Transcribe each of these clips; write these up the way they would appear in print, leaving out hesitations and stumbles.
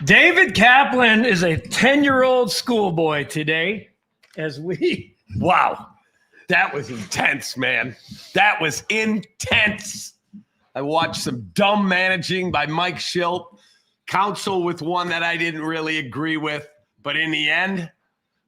David Kaplan is a 10-year-old schoolboy today Wow. That was intense, man. That was intense. I watched some dumb managing by Mike Schilt, counsel with one that I didn't really agree with, but in the end,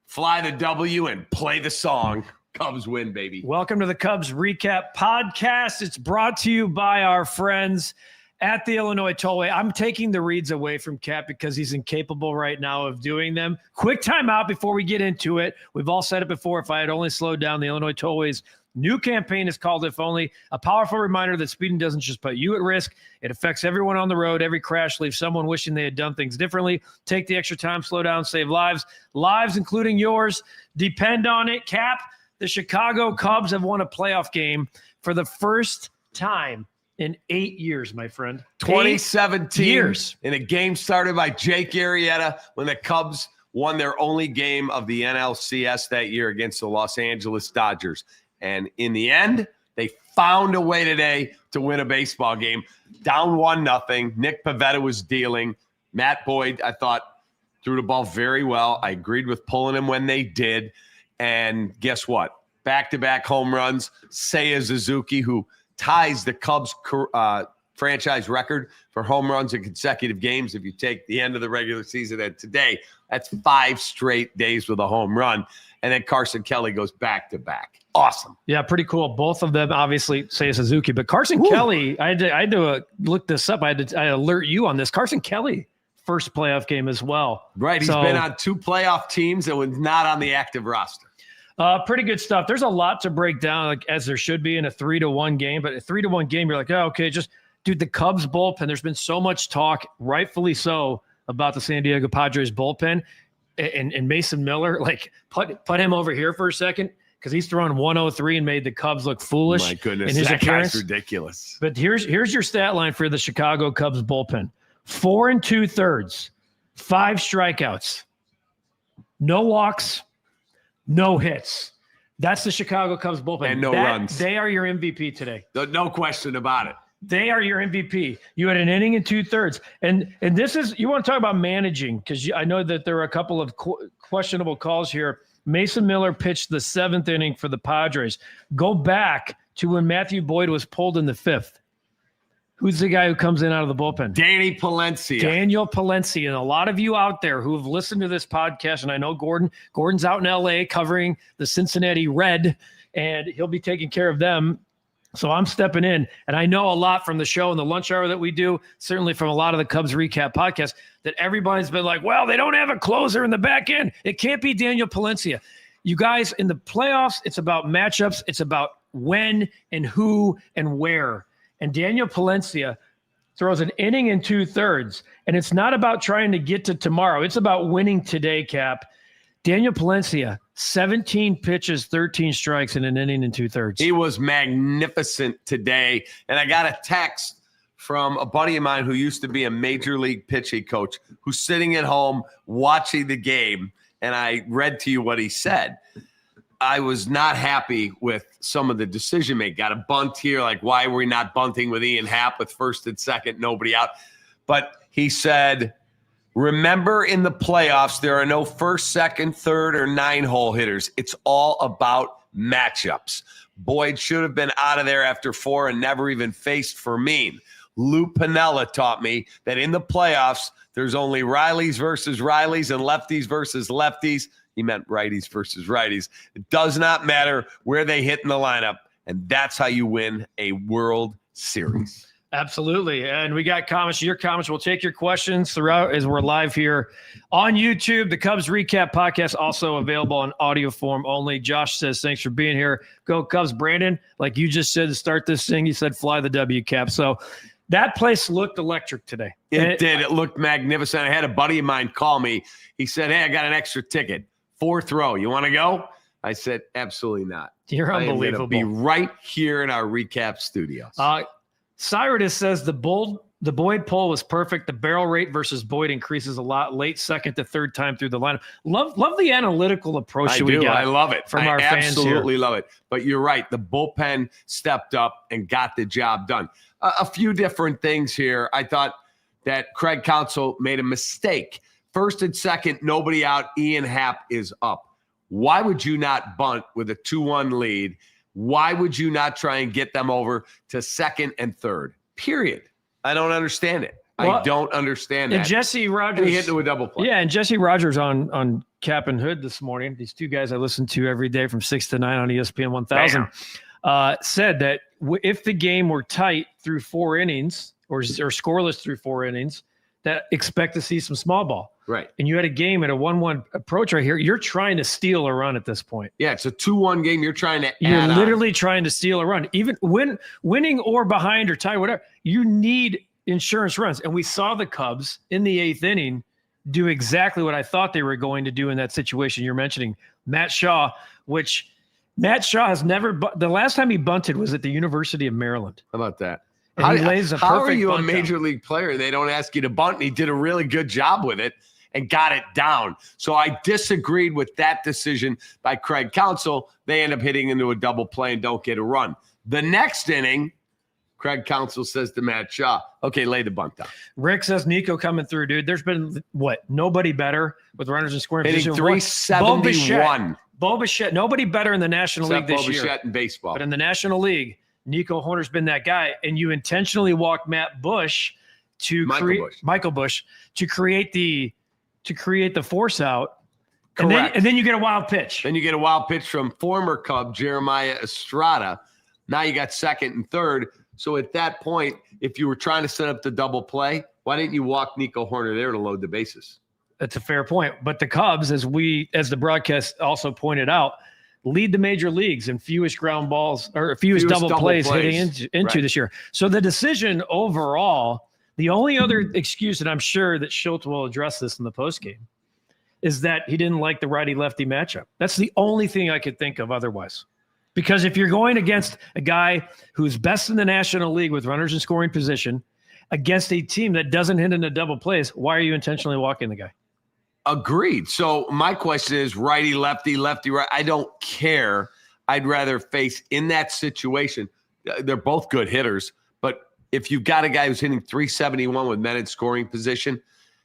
fly the W and play the song. Cubs win, baby. Welcome to the Cubs Recap Podcast. It's brought to you by our friends at the Illinois Tollway. I'm taking the reads away from Cap because he's incapable right now of doing them. Quick timeout before we get into it. We've all said it before. If I had only slowed down, the Illinois Tollway's new campaign is called If Only, a powerful reminder that speeding doesn't just put you at risk. It affects everyone on the road. Every crash leaves someone wishing they had done things differently. Take the extra time, slow down, save lives. Lives, including yours, depend on it. Cap, the Chicago Cubs have won a playoff game for the first time in 8 years, my friend. 2017 years. In a game started by Jake Arrieta when the Cubs won their only game of the NLCS that year against the Los Angeles Dodgers. And in the end, they found a way today to win a baseball game. Down 1-0. Nick Pivetta was dealing. Matt Boyd, I thought, threw the ball very well. I agreed with pulling him when they did. And guess what? Back-to-back home runs. Seiya Suzuki, who ties the Cubs franchise record for home runs in consecutive games. If you take the end of the regular season and today, that's 5 straight days with a home run. And then Carson Kelly goes back-to-back. Awesome. Yeah, pretty cool. Both of them obviously say Suzuki, but Carson Kelly, I had to look this up. I alert you on this. Carson Kelly, first playoff game as well. Right. He's been on 2 playoff teams and was not on the active roster. Pretty good stuff. There's a lot to break down, like as there should be in a 3-1 game. But a 3-1 game, you're like, oh, okay, just dude, the Cubs bullpen. There's been so much talk, rightfully so, about the San Diego Padres bullpen and Mason Miller. Like, put him over here for a second because he's thrown 103 and made the Cubs look foolish. My goodness, in his appearance. Guy's ridiculous. But here's your stat line for the Chicago Cubs bullpen: 4 2/3, 5 strikeouts, no walks. No hits. That's the Chicago Cubs bullpen. And no runs. They are your MVP today. No question about it. They are your MVP. You had an inning and 2/3. And this is, you want to talk about managing, because I know that there are a couple of questionable calls here. Mason Miller pitched the 7th inning for the Padres. Go back to when Matthew Boyd was pulled in the 5th. Who's the guy who comes in out of the bullpen? Danny Palencia. Daniel Palencia. And a lot of you out there who have listened to this podcast, and I know Gordon's out in L.A. covering the Cincinnati Red, and he'll be taking care of them. So I'm stepping in. And I know a lot from the show and the lunch hour that we do, certainly from a lot of the Cubs Recap podcasts, that everybody's been like, well, they don't have a closer in the back end. It can't be Daniel Palencia. You guys, in the playoffs, it's about matchups. It's about when and who and where. And Daniel Palencia throws an inning and 2/3. And it's not about trying to get to tomorrow. It's about winning today, Cap. Daniel Palencia, 17 pitches, 13 strikes in an inning and 2/3. He was magnificent today. And I got a text from a buddy of mine who used to be a major league pitching coach who's sitting at home watching the game. And I read to you what he said. I was not happy with some of the decision making. Got a bunt here. Like, why were we not bunting with Ian Happ with first and second, nobody out? But he said, remember in the playoffs, there are no first, second, third, or 9-hole hitters. It's all about matchups. Boyd should have been out of there after 4 and never even faced Fermin. Lou Piniella taught me that in the playoffs, there's only Rileys versus Rileys and lefties versus lefties. He meant righties versus righties. It does not matter where they hit in the lineup, and that's how you win a World Series. Absolutely. And we got comments. Your comments. We'll take your questions throughout as we're live here on YouTube. The Cubs Recap Podcast also available in audio form only. Josh says, thanks for being here. Go Cubs. Brandon, like you just said to start this thing, you said fly the W, Cap. So that place looked electric today. It did. It looked magnificent. I had a buddy of mine call me. He said, hey, I got an extra ticket. 4th row. You want to go? I said, absolutely not. You're unbelievable. Be right here in our recap studios. Cyrus says the Boyd pull was perfect. The barrel rate versus Boyd increases a lot. Late second to third time through the lineup. Love the analytical approach we got. I love it. From our fans here. Absolutely love it. But you're right. The bullpen stepped up and got the job done. A few different things here. I thought that Craig Counsell made a mistake. First and second, nobody out. Ian Happ is up. Why would you not bunt with a 2-1 lead? Why would you not try and get them over to second and third? Period. I don't understand it. Well, I don't understand and that. Jesse Rogers. He hit into a double play. Yeah, and Jesse Rogers on Cap and Hood this morning, these two guys I listen to every day from 6 to 9 on ESPN 1000, said that if the game were tight through 4 innings or scoreless through 4 innings, that expect to see some small ball. Right. And you had a game at a 1-1 approach right here. You're trying to steal a run at this point. Yeah, it's a 2-1 game. You're trying to You're literally trying to steal a run. Even winning or behind or tie, whatever, you need insurance runs. And we saw the Cubs in the 8th inning do exactly what I thought they were going to do in that situation you're mentioning. Matt Shaw, which Matt Shaw has never – the last time he bunted was at the University of Maryland. How about that? And he lays a perfect how are you a bunt major down. league player? They don't ask you to bunt, and he did a really good job with it and got it down. So I disagreed with that decision by Craig Counsell. They end up hitting into a double play and don't get a run. The next inning, Craig Counsell says to Matt Shaw, okay, lay the bunt down. Rick says Nico coming through, dude. There's been, nobody better with runners in scoring hitting position. 371. Bo Bichette, nobody better in the National League this year. Bo Bichette in baseball. But in the National League, Nico Hoerner's been that guy, and you intentionally walked Matt Bush to Michael Bush to create the force out. Correct. And then you get a wild pitch. Then you get a wild pitch from former Cub Jeremiah Estrada. Now you got second and third. So at that point, if you were trying to set up the double play, why didn't you walk Nico Hoerner there to load the bases? That's a fair point. But the Cubs, as the broadcast also pointed out, lead the major leagues in fewest ground balls or fewest double plays hitting into this year. So the decision overall, the only other excuse, and I'm sure that Schultz will address this in the postgame, is that he didn't like the righty-lefty matchup. That's the only thing I could think of otherwise. Because if you're going against a guy who's best in the National League with runners in scoring position against a team that doesn't hit into double plays, why are you intentionally walking the guy? Agreed. So my question is righty, lefty, lefty, right. I don't care. I'd rather face in that situation. They're both good hitters, but if you've got a guy who's hitting 371 with men in scoring position,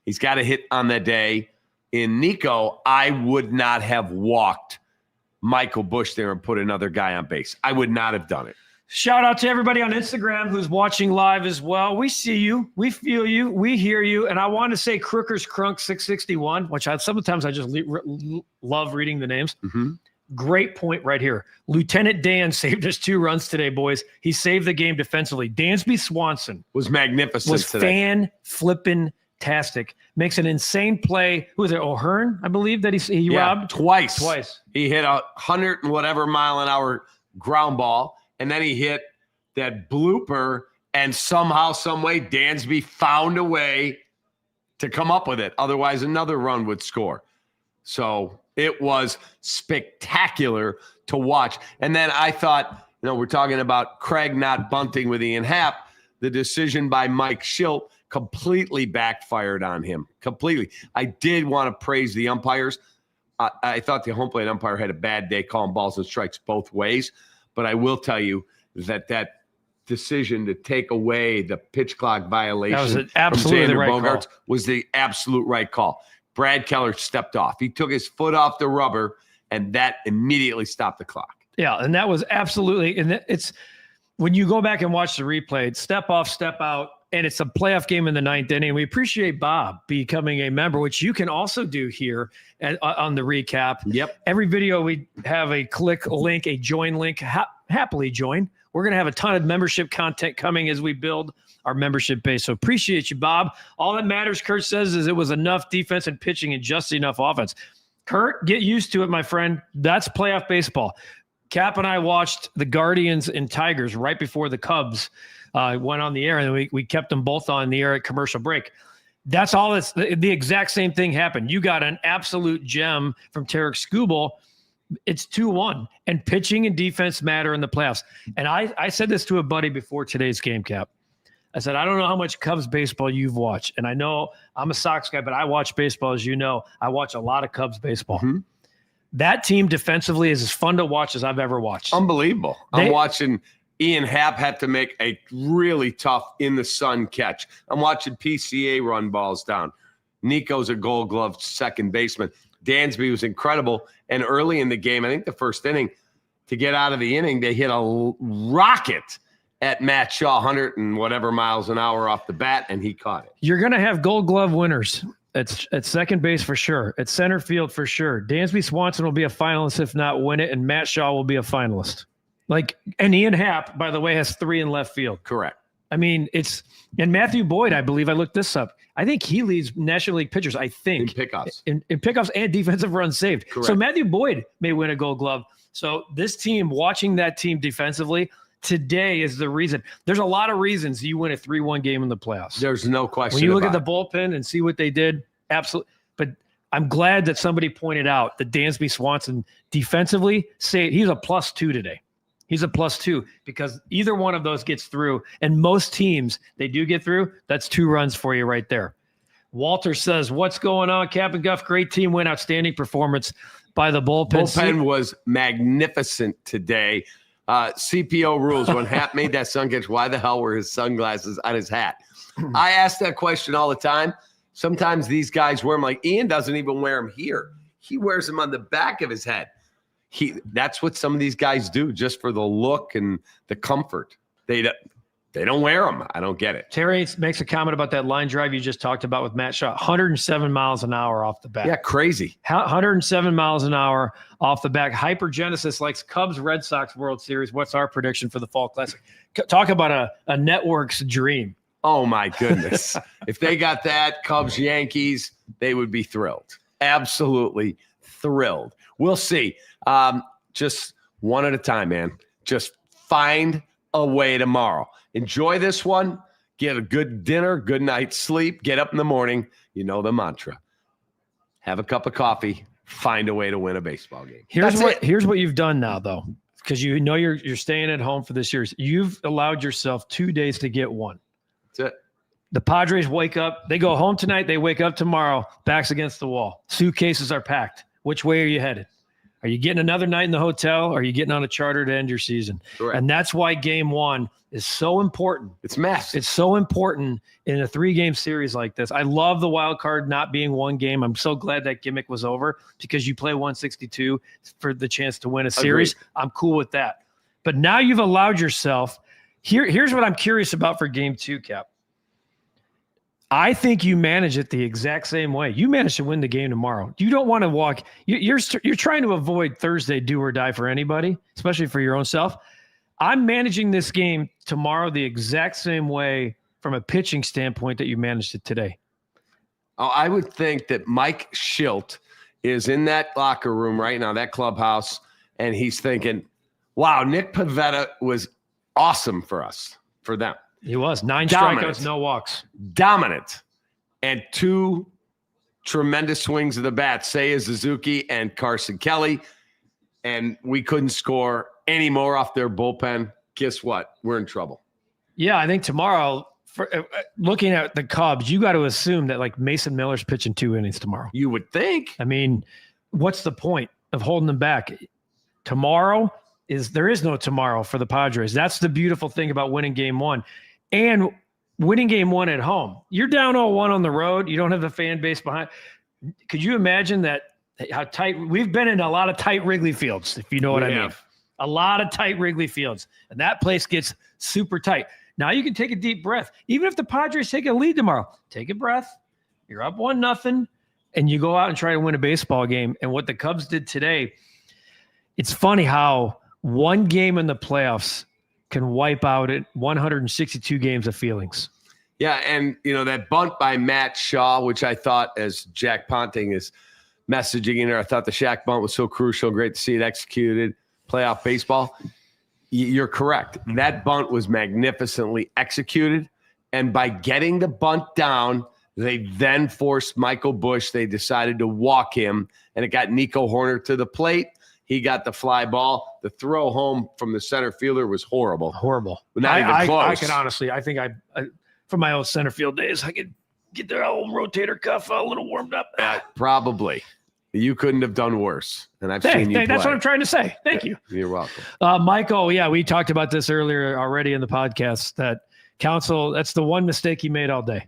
he's got to hit on that day. In Nico, I would not have walked Michael Bush there and put another guy on base. I would not have done it. Shout out to everybody on Instagram who's watching live as well. We see you, we feel you, we hear you. And I want to say Crooker's Crunk 661, which sometimes I just love reading the names. Mm-hmm. Great point right here. Lieutenant Dan saved us 2 runs today, boys. He saved the game defensively. Dansby Swanson was magnificent. Was fan-flippin-tastic. Makes an insane play. Who was it? O'Hearn, I believe, that he robbed? Twice. He hit 100 and whatever mile an hour ground ball. And then he hit that blooper, and somehow, some way, Dansby found a way to come up with it. Otherwise, another run would score. So it was spectacular to watch. And then I thought, we're talking about Craig not bunting with Ian Happ. The decision by Mike Schilt completely backfired on him. Completely. I did want to praise the umpires. I thought the home plate umpire had a bad day calling balls and strikes both ways. But I will tell you that decision to take away the pitch clock violation from Xander Bogaerts was the absolute right call. Brad Keller stepped off. He took his foot off the rubber, and that immediately stopped the clock. Yeah, and that was absolutely – and it's when you go back and watch the replay, it's step off, step out, and it's a playoff game in the 9th inning. We appreciate Bob becoming a member, which you can also do here on the recap. Yep. Every video we have a click link, a join link. Happily join. We're going to have a ton of membership content coming as we build our membership base. So appreciate you, Bob. All that matters, Kurt says, is it was enough defense and pitching and just enough offense. Kurt, get used to it, my friend. That's playoff baseball. Cap and I watched the Guardians and Tigers right before the Cubs went on the air, and we kept them both on the air at commercial break. That's all. It's the exact same thing happened. You got an absolute gem from Tarek Skubal. It's 2-1, and pitching and defense matter in the playoffs. And I said this to a buddy before today's game, Cap. I said, I don't know how much Cubs baseball you've watched. And I know I'm a Sox guy, but I watch baseball, as you know. I watch a lot of Cubs baseball. Mm-hmm. That team defensively is as fun to watch as I've ever watched. Unbelievable. I'm watching Ian Happ had to make a really tough in-the-sun catch. I'm watching PCA run balls down. Nico's a Gold Glove second baseman. Dansby was incredible. And early in the game, I think the first inning, to get out of the inning, they hit a rocket at Matt Shaw, 100 and whatever miles an hour off the bat, and he caught it. You're going to have Gold Glove winners at second base for sure, at center field for sure. Dansby Swanson will be a finalist if not win it, and Matt Shaw will be a finalist. And Ian Happ, by the way, has 3 in left field. Correct. I mean, and Matthew Boyd, I believe, I looked this up. I think he leads National League pitchers, I think. In pickoffs. In pickoffs and defensive runs saved. Correct. So Matthew Boyd may win a Gold Glove. So this team, watching that team defensively today is the reason. There's a lot of reasons you win a 3-1 game in the playoffs. There's no question. When you look at the bullpen and see what they did, absolutely. But I'm glad that somebody pointed out that Dansby Swanson defensively, he's a +2 today. He's a +2 because either one of those gets through. And most teams, they do get through. That's 2 runs for you right there. Walter says, what's going on, Cap and Guff? Great team win. Outstanding performance by the bullpen. Bullpen was magnificent today. CPO rules. When Happ made that sun catch, why the hell were his sunglasses on his hat? I ask that question all the time. Sometimes these guys wear them. Like Ian doesn't even wear them here. He wears them on the back of his head. That's what some of these guys do just for the look and the comfort. They don't wear them. I don't get it. Terry makes a comment about that line drive you just talked about with Matt Shaw. 107 miles an hour off the bat. Yeah, crazy. 107 miles an hour off the back. Hypergenesis likes Cubs Red Sox World Series. What's our prediction for the Fall Classic? Talk about a network's dream. Oh, my goodness. If they got that, Cubs, Yankees, they would be thrilled. Absolutely thrilled. We'll see. Just one at a time, man. Just find a way tomorrow. Enjoy this one. Get a good dinner, good night's sleep. Get up in the morning. You know the mantra. Have a cup of coffee. Find a way to win a baseball game. Here's what you've done now, though, because you know you're staying at home for this year. You've allowed yourself 2 days to get one. That's it. The Padres wake up. They go home tonight. They wake up tomorrow. Backs against the wall. Suitcases are packed. Which way are you headed? Are you getting another night in the hotel? Or are you getting on a charter to end your season? Correct. And that's why game one is so important. It's massive. It's so important in a 3-game series like this. I love the wild card not being one game. I'm so glad that gimmick was over because you play 162 for the chance to win a series. Agreed. I'm cool with that. But now you've allowed yourself. Here's what I'm curious about for game 2, Cap. I think you manage it the exact same way. You manage to win the game tomorrow. You don't want to walk. You're trying to avoid Thursday do or die for anybody, especially for your own self. I'm managing this game tomorrow the exact same way from a pitching standpoint that you managed it today. Oh, I would think that Mike Schilt is in that locker room right now, that clubhouse, and he's thinking, wow, Nick Pivetta was awesome for them. He was 9 Dominant. strikeouts, no walks. Dominant. And 2 tremendous swings of the bat, Seiya Suzuki and Carson Kelly. And we couldn't score any more off their bullpen. Guess what? We're in trouble. Yeah, I think tomorrow, looking at the Cubs, you got to assume that like Mason Miller's pitching 2 innings tomorrow. You would think. I mean, what's the point of holding them back? Tomorrow there is no tomorrow for the Padres. That's the beautiful thing about winning game 1. And winning game 1 at home. You're down 0-1 on the road. You don't have the fan base behind. Could you imagine that? How tight we've been in a lot of tight Wrigley Fields, if you know what I mean. A lot of tight Wrigley Fields. And that place gets super tight. Now you can take a deep breath. Even if the Padres take a lead tomorrow, take a breath. You're up 1-0, and you go out and try to win a baseball game. And what the Cubs did today, it's funny how one game in the playoffs can wipe out 162 games of feelings. Yeah, and that bunt by Matt Shaw, which I thought, as Jack Ponting is messaging in there, I thought the Shaq bunt was so crucial. Great to see it executed. Playoff baseball. You're correct. That bunt was magnificently executed. And by getting the bunt down, they then forced Michael Busch. They decided to walk him, and it got Nico Horner to the plate. He got the fly ball. The throw home from the center fielder was horrible. Horrible. Not even close. I can honestly, I think I from my old center field days, I could get their old rotator cuff a little warmed up. Probably. You couldn't have done worse. And I've seen you play. That's what I'm trying to say. Thank you. You're welcome. Michael, yeah, we talked about this earlier already in the podcast that Counsell, that's the one mistake he made all day.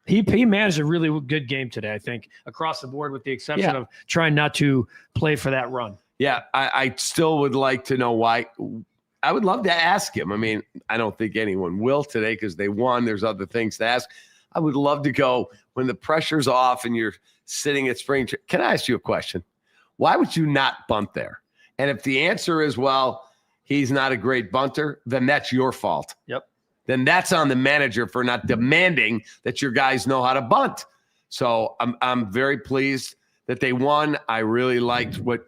He managed a really good game today, I think, across the board with the exception of trying not to play for that run. Yeah, I still would like to know why. I would love to ask him. I mean, I don't think anyone will today because they won. There's other things to ask. I would love to go when the pressure's off and you're sitting at spring. Can I ask you a question? Why would you not bunt there? And if the answer is, well, he's not a great bunter, then that's your fault. Yep. Then that's on the manager for not demanding that your guys know how to bunt. So I'm very pleased that they won. I really liked what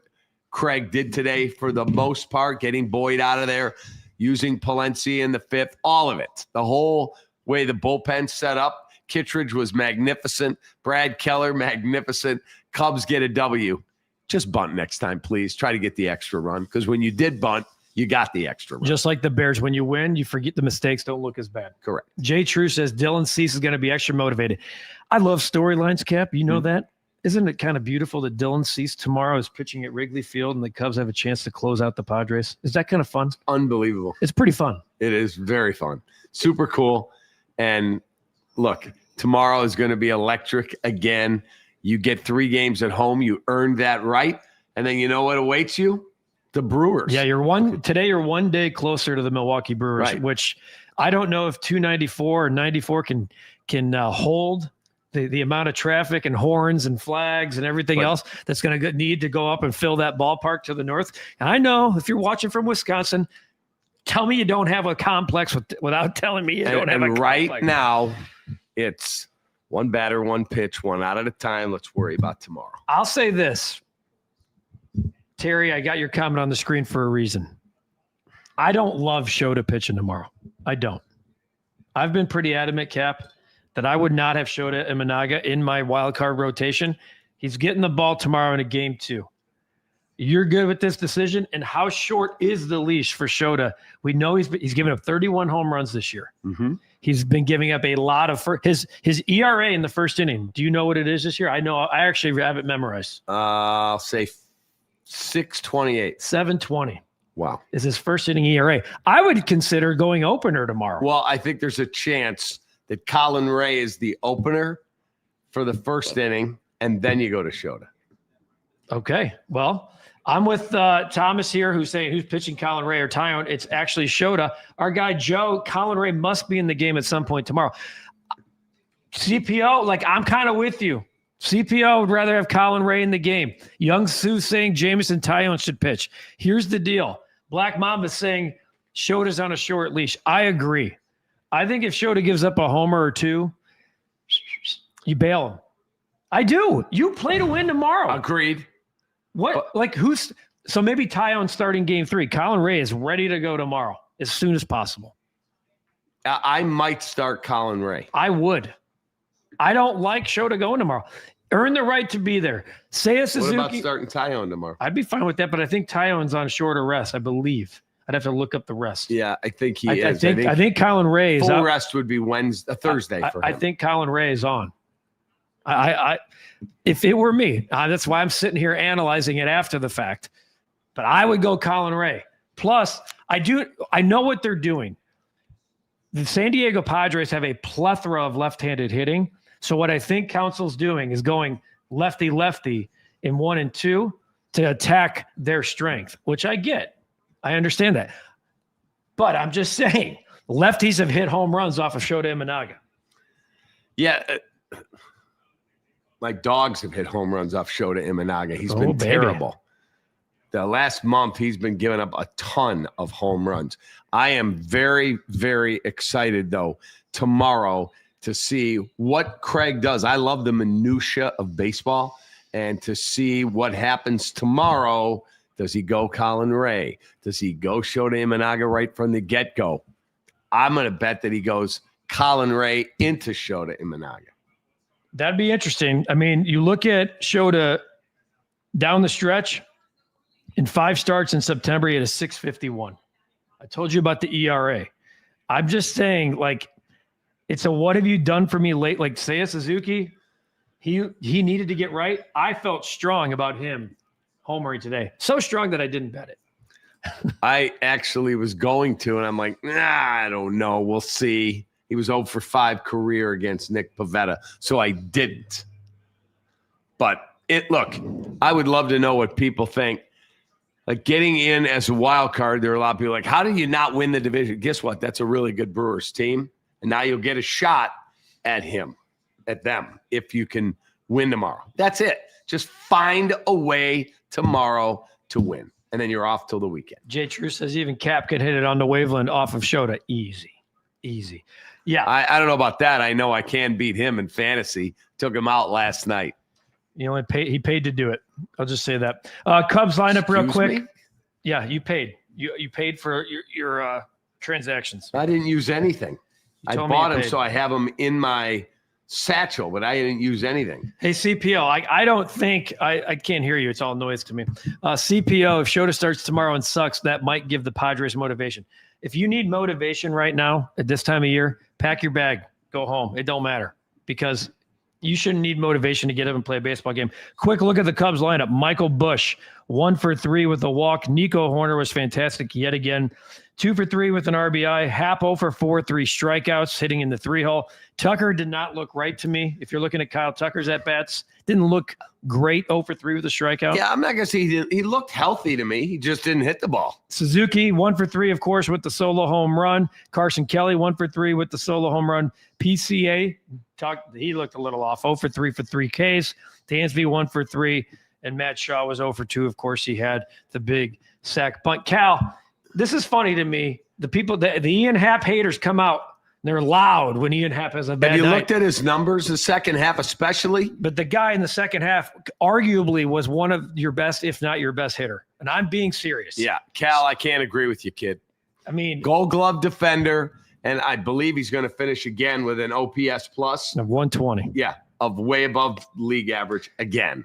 Craig did today for the most part, getting Boyd out of there, using Palencia in the fifth, all of it. The whole way the bullpen set up. Kittredge was magnificent. Brad Keller, magnificent. Cubs get a W. Just bunt next time, please. Try to get the extra run because when you did bunt, you got the extra run. Just like the Bears, when you win, you forget the mistakes don't look as bad. Correct. Jay True says Dylan Cease is going to be extra motivated. I love storylines, Cap. You know that? Isn't it kind of beautiful that Dylan Cease tomorrow is pitching at Wrigley Field and the Cubs have a chance to close out the Padres? Is that kind of fun? Unbelievable. It's pretty fun. It is very fun. Super cool. And look, tomorrow is going to be electric again. You get 3 games at home. You earned that right. And then you know what awaits you? The Brewers. Yeah, you're one day closer to the Milwaukee Brewers, right. Which I don't know if 294 or 94 can hold the amount of traffic and horns and flags and everything else that's going to need to go up and fill that ballpark to the north. And I know if you're watching from Wisconsin, tell me you don't have a complex without telling me you don't have a complex. Right now, it's one batter, one pitch, one out at a time. Let's worry about tomorrow. I'll say this. Terry, I got your comment on the screen for a reason. I don't love Shohei pitching tomorrow. I don't. I've been pretty adamant, Cap, that I would not have Shohei Imanaga in my wild card rotation. He's getting the ball tomorrow in a game 2. You're good with this decision? And how short is the leash for Shohei? We know he's given up 31 home runs this year. Mm-hmm. He's been giving up a lot of his ERA in the first inning. Do you know what it is this year? I know. I actually have it memorized. I'll say 6.28. 7.20. Wow. Is his first inning ERA. I would consider going opener tomorrow. Well, I think there's a chance that Colin Ray is the opener for the first inning, and then you go to Shohei. Okay. Well, I'm with Thomas here who's saying who's pitching Colin Ray or Tyone. It's actually Shohei. Our guy Joe, Colin Ray must be in the game at some point tomorrow. CPO, I'm kind of with you. CPO would rather have Colin Ray in the game. Young Sue saying Jameson Tyone should pitch. Here's the deal. Black Mamba saying Shohei's on a short leash. I agree. I think if Shohei gives up a homer or 2, you bail him. I do. You play to win tomorrow. Agreed. What? So maybe Tyone starting game 3. Colin Ray is ready to go tomorrow as soon as possible. I might start Colin Ray. I would. I don't like Shohei going tomorrow. Earn the right to be there. Seiya Suzuki. What about starting Tyone tomorrow? I'd be fine with that, but I think Tyone's on shorter rest, I believe. I'd have to look up the rest. Yeah, I think he is. I think Colin Ray is full out. Rest would be Thursday for him. I think Colin Ray is on. I if it were me, that's why I'm sitting here analyzing it after the fact. But I would go Colin Ray. Plus, I know what they're doing. The San Diego Padres have a plethora of left-handed hitting. So what I think Counsell's doing is going lefty-lefty in 1 and 2 to attack their strength, which I get. I understand that. But I'm just saying, lefties have hit home runs off of Shohei Imanaga. Yeah. My dogs have hit home runs off Shohei Imanaga. He's been terrible. The last month, he's been giving up a ton of home runs. I am very, very excited, though, tomorrow to see what Craig does. I love the minutia of baseball, and to see what happens tomorrow. Does he go Colin Ray? Does he go Shohei Imanaga right from the get-go? I'm going to bet that he goes Colin Ray into Shohei Imanaga. That'd be interesting. I mean, you look at Shohei down the stretch, in 5 starts in September, he had a 6.51. I told you about the ERA. I'm just saying, it's a what have you done for me late? Like Seiya Suzuki, He needed to get right. I felt strong about him homering today. So strong that I didn't bet it. I actually was going to, and I'm like, I don't know. We'll see. He was 0 for 5 career against Nick Pivetta, so I didn't. But look, I would love to know what people think. Like getting in as a wild card, there are a lot of people like, how do you not win the division? Guess what? That's a really good Brewers team, and now you'll get a shot at them, if you can win tomorrow. That's it. Just find a way tomorrow to win, and then you're off till the weekend. Jay True says even Cap can hit it on the waveland off of Shota. Easy. Yeah. I don't know about that. I know I can beat him in fantasy. Took him out last night. He paid to do it. I'll just say that. Cubs lineup real quick. Me? Yeah, you paid. You paid for your transactions. I didn't use anything. I bought them, so I have them in my satchel, but I didn't use anything. Hey, CPO, I don't think I can't hear you. It's all noise to me. CPO, if Shota starts tomorrow and sucks, that might give the Padres motivation. If you need motivation right now at this time of year, pack your bag, go home. It don't matter because you shouldn't need motivation to get up and play a baseball game. Quick look at the Cubs lineup. Michael Busch, 1 for 3 with a walk. Nico Horner was fantastic yet again. 2 for 3 with an RBI. Happ 0 for 4, 3 strikeouts, hitting in the 3-hole. Tucker did not look right to me. If you're looking at Kyle Tucker's at-bats, didn't look great. 0 for 3 with a strikeout. Yeah, I'm not going to say he looked healthy to me. He just didn't hit the ball. Suzuki, 1 for 3, of course, with the solo home run. Carson Kelly, 1 for 3 with the solo home run. PCA, he looked a little off. 0 for 3 for 3 Ks. Dansby, 1 for 3. And Matt Shaw was 0 for 2. Of course, he had the big sack bunt. Cal, this is funny to me. The Ian Happ haters come out. They're loud when Ian Happ has a bad night. Have you looked at his numbers, the second half especially? But the guy in the second half arguably was one of your best, if not your best hitter. And I'm being serious. Yeah. Cal, I can't agree with you, kid. I mean, Gold Glove defender, and I believe he's going to finish again with an OPS plus of 120. Yeah, of way above league average again.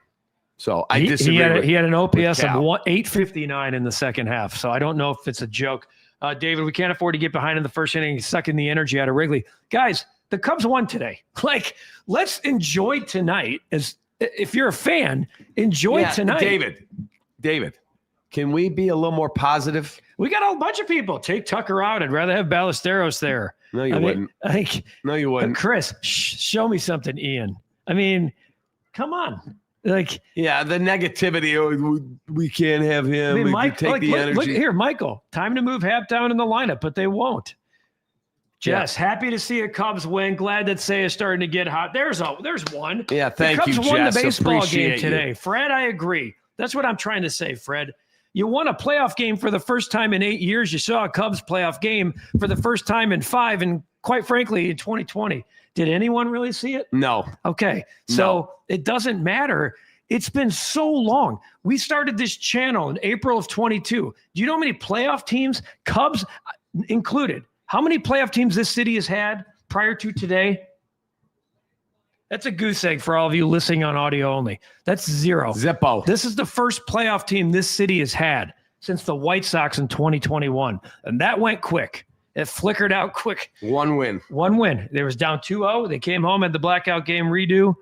So I disagree. He had an OPS of 859 in the second half. So I don't know if it's a joke. David, we can't afford to get behind in the first inning. He's sucking the energy out of Wrigley. Guys, the Cubs won today. Like, let's enjoy tonight. As if you're a fan, enjoy tonight. David, can we be a little more positive? We got a bunch of people. Take Tucker out. I'd rather have Ballesteros there. No, you wouldn't. No, you wouldn't. Chris, show me something, Ian. I mean, come on. Like, yeah, the negativity. Oh, we can't have him. I mean, the energy. Look here, Michael. Time to move Happ down in the lineup, but they won't. Jess, happy to see a Cubs win. Glad that Say is starting to get hot. There's one. Yeah, thank you, Jess. The Cubs won the baseball game today. You. Fred, I agree. That's what I'm trying to say, Fred. You won a playoff game for the first time in 8 years. You saw a Cubs playoff game for the first time in 5, and quite frankly, in 2020. Did anyone really see it? No. Okay. So it doesn't matter. It's been so long. We started this channel in April of 22. Do you know how many playoff teams, Cubs included, how many playoff teams this city has had prior to today? That's a goose egg for all of you listening on audio only. That's 0. Zippo. This is the first playoff team this city has had since the White Sox in 2021. And that went quick. It flickered out quick. One win. They was down 2-0. They came home, had the blackout game redo.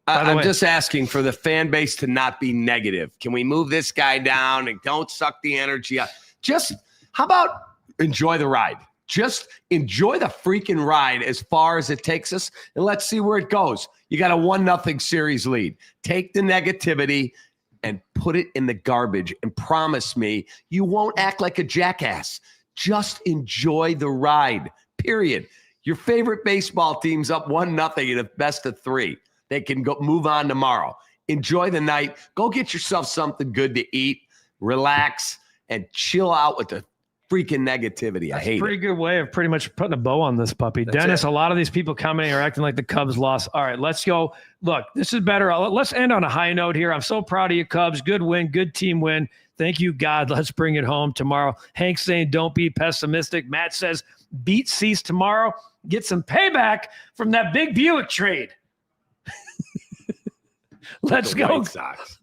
I'm just asking for the fan base to not be negative. Can we move this guy down and don't suck the energy out? Just how about enjoy the ride? Just enjoy the freaking ride as far as it takes us, and let's see where it goes. You got a 1-0 series lead. Take the negativity and put it in the garbage and promise me you won't act like a jackass. Just enjoy the ride, period. Your favorite baseball team's up 1-0 in a best of 3. They can go move on tomorrow. Enjoy the night. Go get yourself something good to eat, relax, and chill out with the freaking negativity. I hate it. Pretty good way of pretty much putting a bow on this puppy. Dennis, a lot of these people commenting are acting like the Cubs lost. All right, let's go. Look, this is better. Let's end on a high note here. I'm so proud of you, Cubs. Good win, good team win. Thank you, God. Let's bring it home tomorrow. Hank saying, don't be pessimistic. Matt says, beat Cease tomorrow. Get some payback from that big Buick trade. Let's go. White Sox.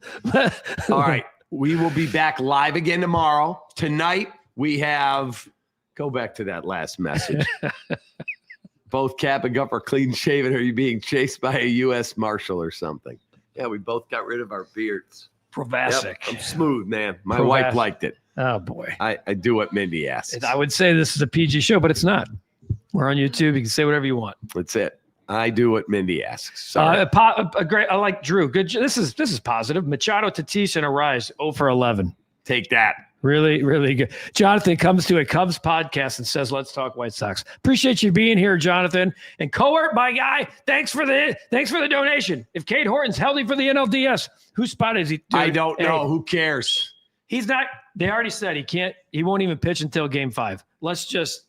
All right. We will be back live again tomorrow. Tonight, we have – go back to that last message. Both Cap and Guff are clean shaven. Are you being chased by a U.S. Marshal or something? Yeah, we both got rid of our beards. Provasic. Yep, I'm smooth, man. My wife liked it. Oh, boy. I do what Mindy asks. I would say this is a PG show, but it's not. We're on YouTube. You can say whatever you want. That's it. I do what Mindy asks. Sorry. Great. I like Drew. Good. This is positive. Machado, Tatis, and Arise 0 for 11. Take that. Really, really good. Jonathan comes to a Cubs podcast and says, "Let's talk White Sox." Appreciate you being here, Jonathan. And Coert, my guy, thanks for the donation. If Cade Horton's healthy for the NLDS, whose spot is he? Dude, I don't know. Who cares? He's not. They already said he can't. He won't even pitch until Game 5. Let's just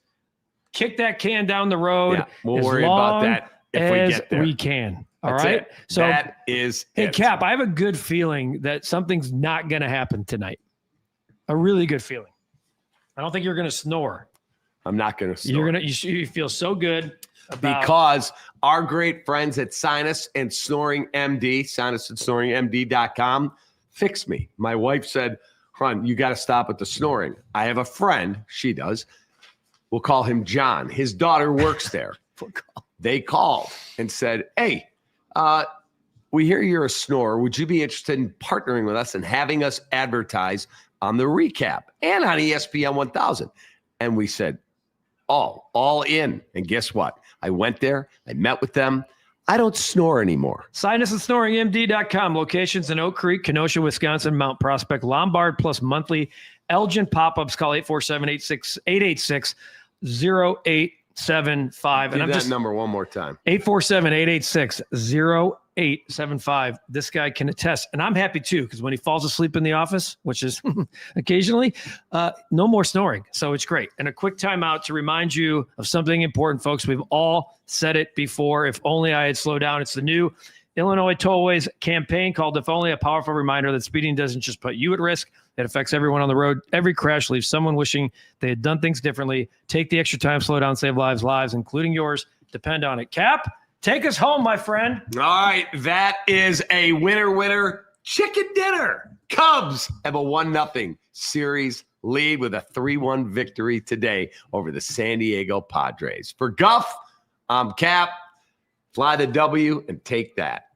kick that can down the road. Yeah, we'll worry about that if we get there. We can. All That's right. it. So that is. Hey, it. Cap, I have a good feeling that something's not going to happen tonight. A really good feeling. I don't think you're going to snore. I'm not going to snore. You feel so good about because our great friends at Sinus and Snoring MD, Sinus and SnoringMD.com, fixed me. My wife said, "Ron, you got to stop with the snoring." I have a friend, she does. We'll call him John. His daughter works there. They called and said, "Hey, we hear you're a snorer. Would you be interested in partnering with us and having us advertise on the REKAP and on ESPN 1000? And we said, all in. And guess what? I went there. I met with them. I don't snore anymore. Sinus and SnoringMD.com. Locations in Oak Creek, Kenosha, Wisconsin, Mount Prospect, Lombard, plus monthly Elgin pop-ups. Call 847-886-0875. Give that number one more time. 847-886-0875. This guy can attest. And I'm happy too, because when he falls asleep in the office, which is occasionally, no more snoring. So it's great. And a quick timeout to remind you of something important, folks. We've all said it before. If only I had slowed down. It's the new Illinois Tollways campaign called If Only, a powerful reminder that speeding doesn't just put you at risk. It affects everyone on the road. Every crash leaves someone wishing they had done things differently. Take the extra time, slow down, save lives, including yours. Depend on it. Cap, take us home, my friend. All right, that is a winner chicken dinner. Cubs have a 1-0 series lead with a 3-1 victory today over the San Diego Padres. For Guff, I'm Cap. Fly the W and take that.